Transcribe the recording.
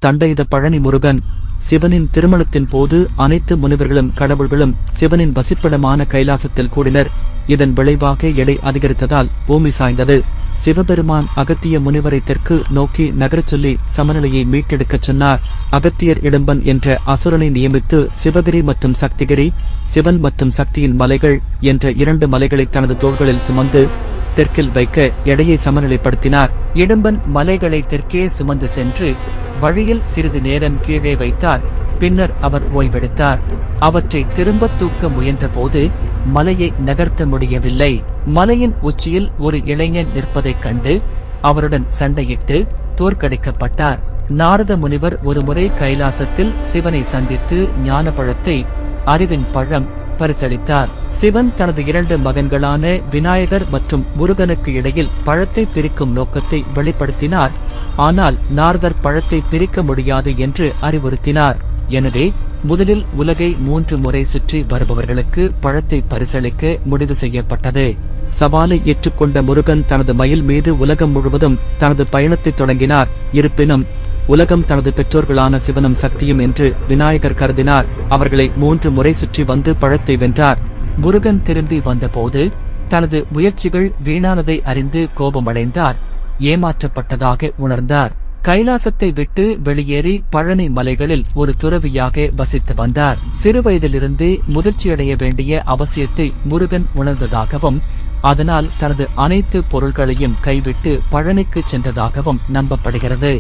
தண்டையிட பழனி முருகன். சிவனின் திருமணத்தின் போது அனைத்து முனிவர்களும் கடவுள்களும் சிவனின் வசிப்பிடமான கைலாசத்தில் கூடினர். இதன் விளைவாக எடை அதிகரித்ததால் பூமி சாய்ந்தது. சிவபெருமான் அகத்திய முனிவரை தெற்கு நோக்கி நகரச் சொல்லி சமநிலையை மீட்டெடுக்கச் சொன்னார். அகத்தியர் இடும்பன் என்ற அசுரனை நியமித்து சிவகிரி மற்றும் சக்திகிரி, சிவன் மற்றும் சக்தியின் மலைகள் என்ற 2 மலைகளை தனது தோள்களில் சுமந்து தெற்கில் வைக்க எடையை சமநிலைப்படுத்தினார். இடும்பன் மலைகளை தெற்கே சுமந்து சென்று வழியில் சிறிது நேரம் கீழே வைத்தார். பின்னர் அவர் ஓய்வெடுத்தார். அவற்றை திரும்ப தூக்க முயன்றபோது மலையை நகர்த்த முடியவில்லை. மலையின் உச்சியில் ஒரு இளைஞன் நிற்பதைக் கண்டு அவருடன் சண்டையிட்டு தோற்கடிக்கப்பட்டார். நாரத முனிவர் ஒருமுறை கைலாசத்தில் சிவனை சந்தித்து ஞான பழத்தை, அறிவின் பழம், பரிசளித்தார். சிவன் தனது 2 மகன்களான விநாயகர் மற்றும் முருகனுக்கு இடையில் பழத்தை பிரிக்கும் நோக்கத்தை வெளிப்படுத்தினார். ஆனால் நாரதர் பழத்தை பிரிக்க முடியாது என்று அறிவுறுத்தினார். எனவே முதலில் உலகை 3 முறை சுற்றி வருபவர்களுக்கு பழத்தை பரிசளிக்க முடிவு செய்யப்பட்டது. சவாலை ஏற்றுக்கொண்ட முருகன் தனது மயில் மீது உலகம் முழுவதும் தனது பயணத்தை தொடங்கினார். இருப்பினும் உலகம் தனது பெற்றோர்களான சிவனும் சக்தியும் என்று விநாயகர் கருதினார். அவர்களை 3 முறை சுற்றி வந்து பழத்தை வென்றார். முருகன் திரும்பி வந்தபோது தனது முயற்சிகள் வீணானதை அறிந்து கோபமடைந்தார். ஏமாற்றப்பட்டதாக உணர்ந்தார். கைலாசத்தை விட்டு வெளியேறி பழனி மலைகளில் ஒரு துறவியாக வசித்து வந்தார். சிறுவயதிலிருந்தே முதிர்ச்சியடைய வேண்டிய அவசியத்தை முருகன் உணர்ந்ததாகவும் அதனால் தனது அனைத்து பொருள்களையும் கைவிட்டு பழனிக்கு சென்றதாகவும் நம்பப்படுகிறது.